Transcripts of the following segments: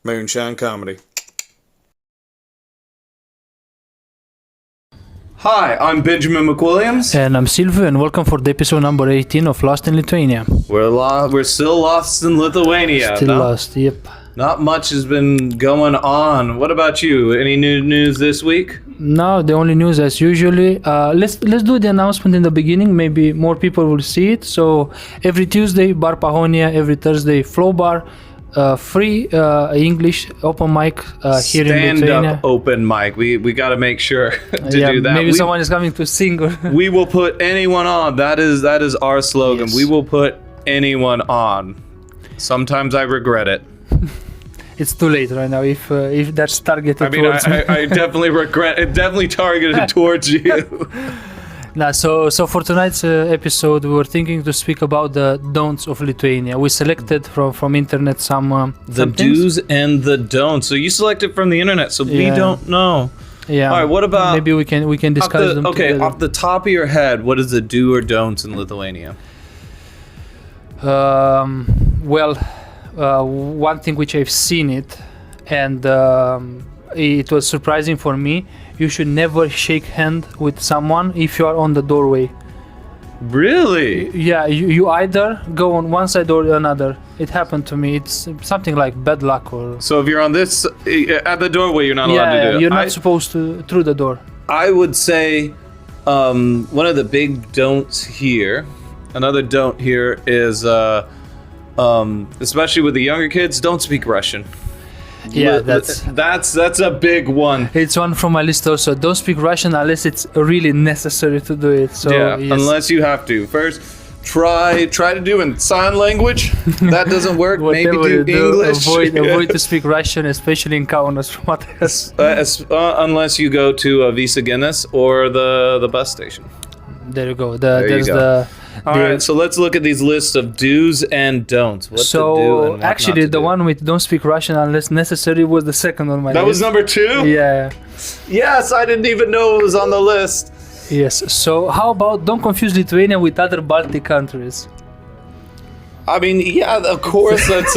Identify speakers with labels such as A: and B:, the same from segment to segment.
A: Moonshine Comedy.
B: Hi, I'm Benjamin McWilliams.
C: And I'm Silvio, and welcome for the episode number 18 of Lost in Lithuania.
B: We're still lost in Lithuania.
C: Still lost, yep.
B: Not much has been going on. What about you? Any new news this week?
C: No, the only news as usually. Let's do the announcement in the beginning. Maybe more people will see it. So every Tuesday, Bar Pahonia. Every Thursday, Flow Bar. Free English open mic here in Lithuania.
B: Stand-up open mic. We got to make sure to do that.
C: Maybe someone is coming to sing.
B: We will put anyone on. That is our slogan.
C: Yes.
B: We will put anyone on. Sometimes I regret it.
C: It's too late right now if that's targeted towards me.
B: I definitely regret it. Definitely targeted towards you.
C: Nah, so for tonight's episode, we were thinking to speak about the don'ts of Lithuania. We selected from internet some
B: The do's and the don'ts. So you selected from the internet, so we
C: Yeah.
B: don't know.
C: Yeah.
B: All right, what about
C: maybe we can discuss them together.
B: off the top of your head, what is the do or don'ts in Lithuania?
C: One thing which I've seen it, and it was surprising for me. You should never shake hand with someone if you are on the doorway.
B: Really?
C: Yeah, you either go on one side or another. It happened to me. It's something like bad luck or.
B: So if you're on this at the doorway, you're not allowed to do it.
C: You're not supposed to through the door.
B: I would say one of the big don'ts here. Another don't here is especially with the younger kids, don't speak Russian.
C: Yeah, that's
B: a big one.
C: It's one from my list also. Don't speak Russian unless it's really necessary to do it. So
B: Yeah,
C: yes.
B: unless you have to. First, try to do in sign language. That doesn't work. Maybe
C: Whatever
B: do
C: you
B: English.
C: avoid to speak Russian, especially in Kaunas. From what I heard.
B: Unless you go to Visa Guinness or the bus station.
C: There you go.
B: There you
C: There's
B: go. All right, so let's look at these lists of do's and don'ts. What to do and what
C: actually,
B: not to
C: the
B: do.
C: one with don't speak Russian unless necessary was the second on my
B: That was
C: list.
B: number 2?
C: Yeah.
B: Yes, I didn't even know it was on the list.
C: Yes. So how about don't confuse Lithuania with other Baltic countries?
B: I mean, yeah, of course, that's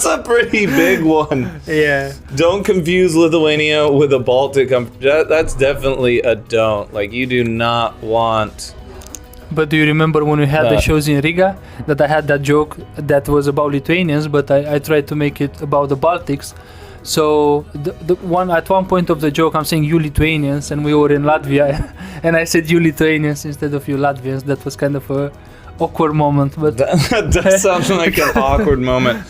B: a pretty big one.
C: Yeah.
B: Don't confuse Lithuania with a Baltic country. That's definitely a don't. Like, you do not want...
C: But do you remember when we had the shows in Riga that I had that joke that was about Lithuanians, but I tried to make it about the Baltics. So at one point of the joke, I'm saying you Lithuanians, and we were in Latvia, and I said you Lithuanians instead of you Latvians. That was kind of a awkward moment, but
B: that does sound like an awkward moment.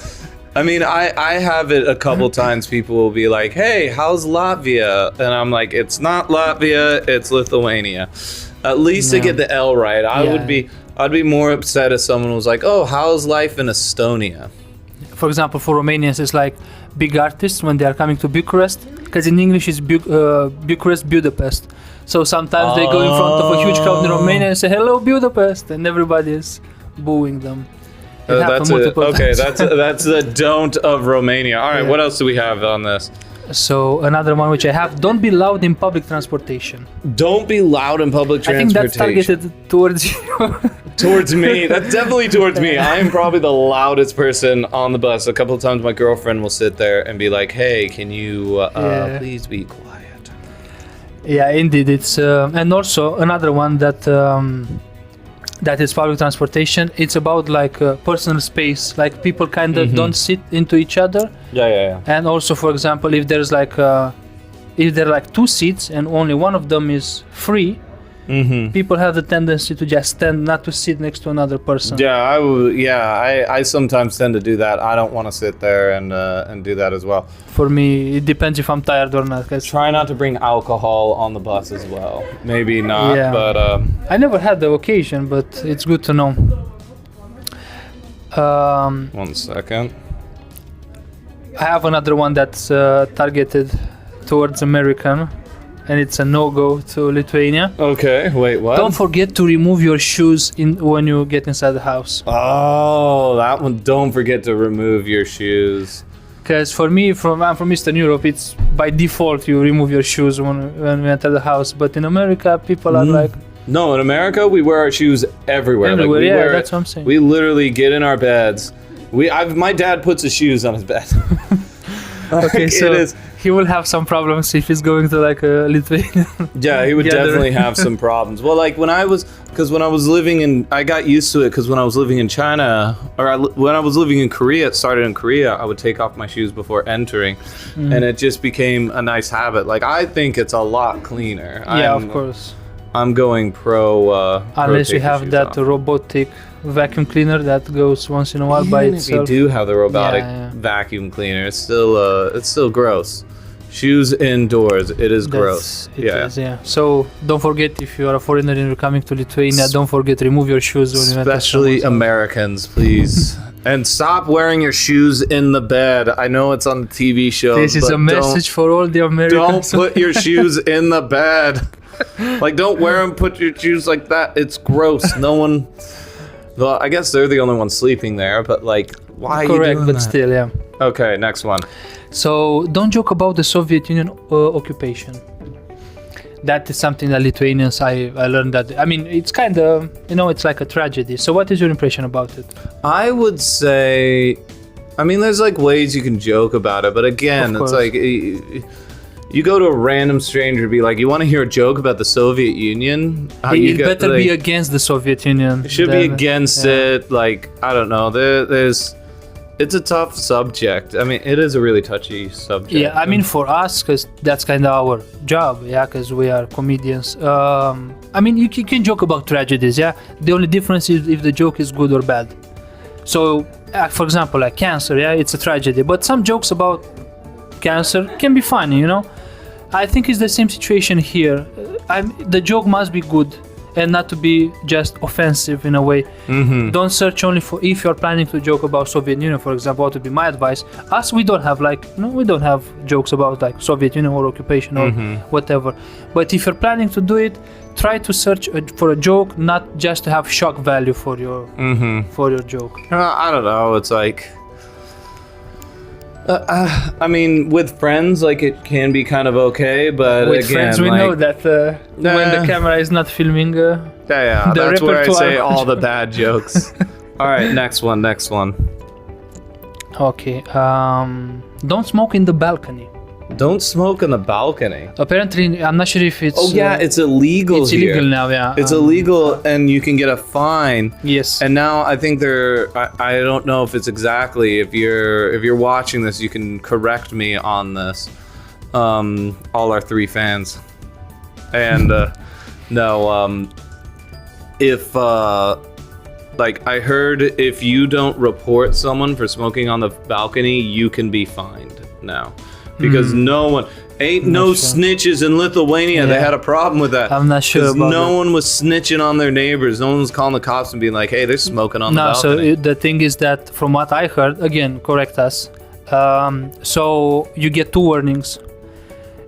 B: I mean, I have it a couple times. People will be like, "Hey, how's Latvia?" And I'm like, "It's not Latvia, it's Lithuania." At least to get the L right. I'd be more upset if someone was like, "Oh, how's life in Estonia?"
C: For example, for Romanians, it's like big artists when they are coming to Bucharest, because in English it's Bucharest, Budapest. So sometimes they go in front of a huge crowd in Romania and say, "Hello, Budapest," and everybody is booing them.
B: That's the don't of Romania. All right,
C: Yeah.
B: what else do we have on this?
C: So another one which I have: don't be loud in public transportation.
B: Don't be loud in public
C: I think
B: transportation.
C: that's targeted towards you.
B: Towards me. That's definitely towards me. I am probably the loudest person on the bus. A couple of times my girlfriend will sit there and be like, "Hey, can you please be quiet?"
C: Yeah, indeed. It's and also another one that is public transportation. It's about like personal space. Like people kind of don't sit into each other.
B: Yeah.
C: And also, for example, if there are like 2 seats and only one of them is free, people have the tendency to just stand, not to sit next to another person.
B: Yeah, I sometimes tend to do that. I don't want to sit there and do that as well.
C: For me, it depends if I'm tired or not.
B: Try not to bring alcohol on the bus as well. Maybe not,
C: Yeah.
B: but
C: I never had the occasion, but it's good to know.
B: 1 second.
C: I have another one that's targeted towards American, and it's a no-go to Lithuania.
B: Okay, wait, what?
C: Don't forget to remove your shoes when you get inside the house.
B: Oh, that one. Don't forget to remove your shoes.
C: Because for me, I'm from Eastern Europe, it's by default you remove your shoes when you enter the house. But in America, people are like...
B: No, in America, we wear our shoes everywhere.
C: Everywhere,
B: we
C: yeah,
B: wear
C: that's what I'm saying.
B: We literally get in our beds. My dad puts his shoes on his bed.
C: Okay,
B: Like,
C: so
B: it is.
C: he will have some problems if he's going to like a Lithuania.
B: Yeah, he would
C: gathering.
B: definitely have some problems. Well, like when I was living in, I got used to it because when I was living in China, when I was living in Korea, it started in Korea, I would take off my shoes before entering, and it just became a nice habit. Like I think it's a lot cleaner.
C: Yeah, of course.
B: I'm going pro.
C: Unless you
B: take your
C: have
B: shoes
C: that
B: off.
C: robotic vacuum cleaner that goes once in a while by
B: Even if you
C: itself.
B: do have the robotic
C: Yeah.
B: vacuum cleaner, it's still gross. Shoes indoors, it is gross.
C: It is, yeah. So don't forget, if you are a foreigner and you're coming to Lithuania, don't forget to remove your shoes when you enter
B: Especially
C: someone's house.
B: Americans, please. And stop wearing your shoes in the bed. I know it's on the TV show.
C: This is a message for all the
B: Don't
C: Americans.
B: put your shoes in the bed. Like, don't wear them. Put your shoes like that. It's gross. No one. Well, I guess they're the only ones sleeping there. But like, why are you
C: Correct,
B: doing
C: but
B: that?
C: still, yeah.
B: Okay, next one.
C: So don't joke about the Soviet Union occupation. That is something that Lithuanians, I learned that. I mean, it's kind of, it's like a tragedy. So what is your impression about it?
B: I would say, I mean, there's like ways you can joke about it, but again,
C: Of
B: it's
C: course.
B: like you go to a random stranger and be like, you want to hear a joke about the Soviet Union? How you
C: It
B: get,
C: better
B: like,
C: be against the Soviet Union.
B: it should be
C: than-
B: against
C: yeah.
B: it. Like, I don't know. It's a tough subject. I mean, it is a really touchy subject.
C: Yeah, I mean, for us, because that's kind of our job, yeah, because we are comedians. I mean, you can joke about tragedies, yeah. The only difference is if the joke is good or bad. So, for example, like cancer, yeah, it's a tragedy. But some jokes about cancer can be funny, I think it's the same situation here. The joke must be good and not to be just offensive in a way.
B: Mm-hmm.
C: Don't search only for, if you're planning to joke about Soviet Union, for example, what would be my advice. Us, we don't have we don't have jokes about like Soviet Union or occupation or whatever. But if you're planning to do it, try to search for a joke, not just to have shock value for your joke.
B: I don't know. It's like, I mean, with friends, like it can be kind of okay, but
C: With
B: again,
C: friends, we
B: like,
C: know that when the camera is not filming.
B: yeah,
C: the
B: that's where I say
C: repertoire.
B: all the bad jokes. All right, next one.
C: Okay. Don't smoke in the balcony.
B: Don't smoke on the balcony.
C: Apparently, I'm not sure if it's.
B: Oh yeah, it's illegal
C: it's
B: here.
C: illegal now. Yeah.
B: It's illegal, and you can get a fine.
C: Yes.
B: And now I think I don't know if it's exactly. If you're watching this, you can correct me on this. All our 3 fans, and no. If like I heard, if you don't report someone for smoking on the balcony, you can be fined now. Because no one, no
C: sure.
B: snitches in Lithuania. They
C: Yeah.
B: had a problem with that.
C: I'm not sure
B: 'Cause
C: about
B: no
C: that.
B: one was snitching on their neighbors. No one was calling the cops and being like, "Hey, they're smoking on the
C: No, so
B: balcony."
C: the thing is that from what I heard, again, correct us. So you get 2 warnings.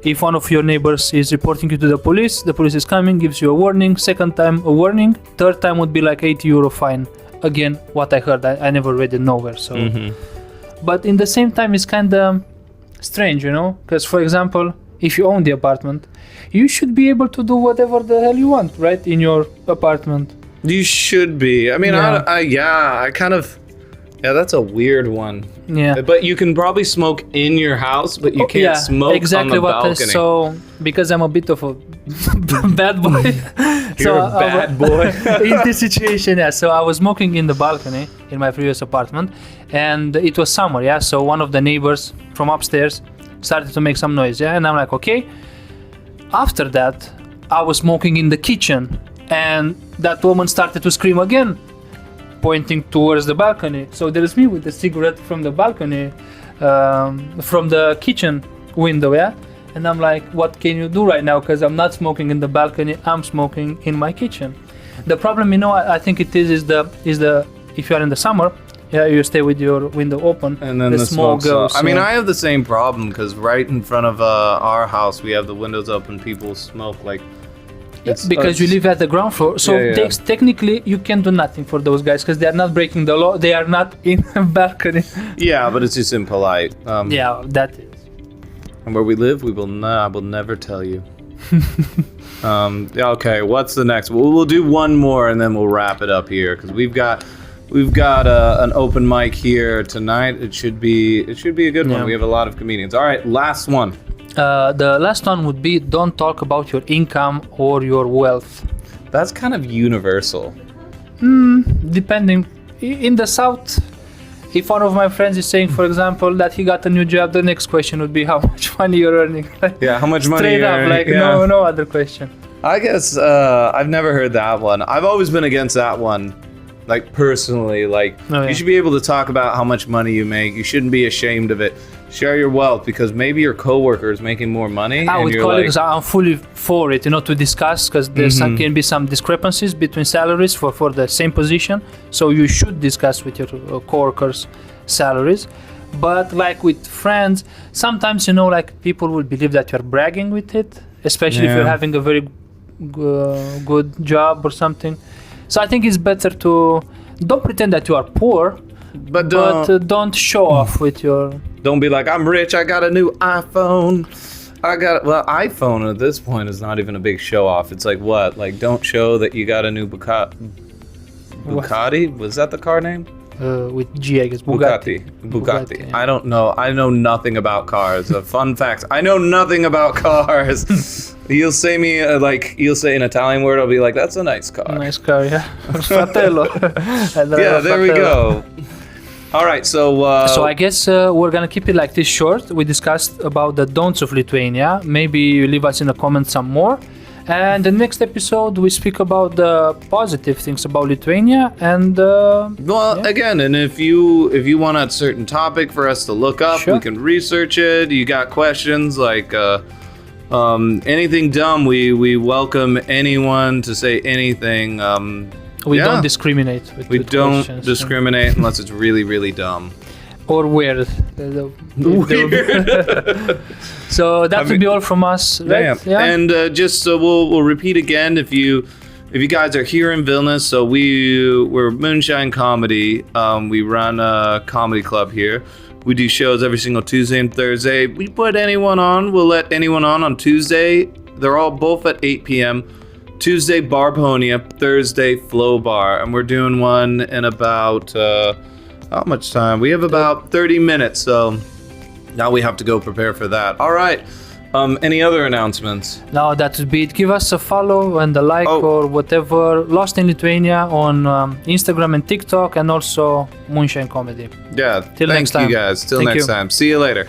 C: If one of your neighbors is reporting you to the police is coming, gives you a warning. Second time, a warning. Third time would be like €80 fine. Again, what I heard, I never read it nowhere. So, but in the same time, it's kind of strange, because for example, if you own the apartment, you should be able to do whatever the hell you want, right, in your apartment.
B: You should be. I mean,
C: Yeah.
B: I kind of. Yeah, that's a weird one.
C: Yeah.
B: But you can probably smoke in your house, but you can't smoke
C: exactly
B: on the
C: what
B: balcony.
C: So because I'm a bit of a bad boy,
B: You're a bad boy.
C: in this situation, yeah. So I was smoking in the balcony in my previous apartment, and it was summer, yeah. So one of the neighbors from upstairs started to make some noise, yeah, and I'm like, okay. After that, I was smoking in the kitchen, and that woman started to scream again, pointing towards the balcony. So there's me with the cigarette from the balcony, from the kitchen window, yeah. And I'm like, what can you do right now? Because I'm not smoking in the balcony, I'm smoking in my kitchen. The problem, I think it is the if you are in the summer, yeah, you stay with your window open,
B: And then the
C: smoke
B: smoke
C: goes.
B: I mean,
C: yeah.
B: I have the same problem because right in front of our house, we have the windows open. People smoke like.
C: Because you live at the ground floor, so
B: Yeah.
C: technically you can do nothing for those guys because they are not breaking the law. They are not in a balcony.
B: Yeah, but it's just impolite.
C: Yeah, that is.
B: And where we live, I will never tell you. Yeah, okay, what's the next? We'll do one more and then we'll wrap it up here because we've got an open mic here tonight. It should be a good one. We have a lot of comedians. All right, last one.
C: The last one would be don't talk about your income or your wealth.
B: That's kind of universal.
C: Depending. In the South, if one of my friends is saying, for example, that he got a new job, the next question would be how much money you're earning.
B: Yeah, how much money
C: Straight
B: you're
C: up,
B: earning.
C: like no other question.
B: I guess I've never heard that one. I've always been against that one. Like personally, like you should be able to talk about how much money you make. You shouldn't be ashamed of it. Share your wealth because maybe your coworker is making more money. And
C: with
B: you're
C: colleagues,
B: like,
C: I'm fully for it, to discuss because there can be some discrepancies between salaries for the same position. So you should discuss with your coworkers' salaries. But like with friends, sometimes like people will believe that you're bragging with it, especially if you're having a very good job or something. So I think it's better to don't pretend that you are poor, but don't show off with your.
B: Don't be like, I'm rich. I got a new iPhone. iPhone at this point is not even a big show off. It's like what? Like don't show that you got a new Bugatti. Was that the car name?
C: With G, I guess. Bugatti.
B: Yeah. I don't know. I know nothing about cars. Fun fact: I know nothing about cars. You'll say you'll say an Italian word. I'll be like, that's a nice car.
C: Nice car, yeah. Fratello.
B: Yeah, there we go. All right, so
C: I guess we're gonna keep it like this short. We discussed about the don'ts of Lithuania. Maybe you leave us in the comments some more. And the next episode we speak about the positive things about Lithuania and
B: again, and if you want a certain topic for us to look up, we can research it. You got questions like anything dumb, we welcome anyone to say anything.
C: We don't discriminate.
B: We don't discriminate unless it's really, really dumb.
C: Or weird. So that would be all from us. Right?
B: Yeah. And just so we'll repeat again, if you guys are here in Vilnius, so we're Moonshine Comedy. We run a comedy club here. We do shows every single Tuesday and Thursday. We put anyone on. We'll let anyone on Tuesday. They're all both at 8 p.m. Tuesday, Barbonia. Thursday, Flow Bar. And we're doing one in about, how much time? We have about 30 minutes, so now we have to go prepare for that. All right. Any other announcements?
C: No, that would be it. Give us a follow and a like or whatever. Lost in Lithuania on Instagram and TikTok, and also Moonshine Comedy.
B: Yeah.
C: Till next time.
B: Thank you guys. Till next time. See you later.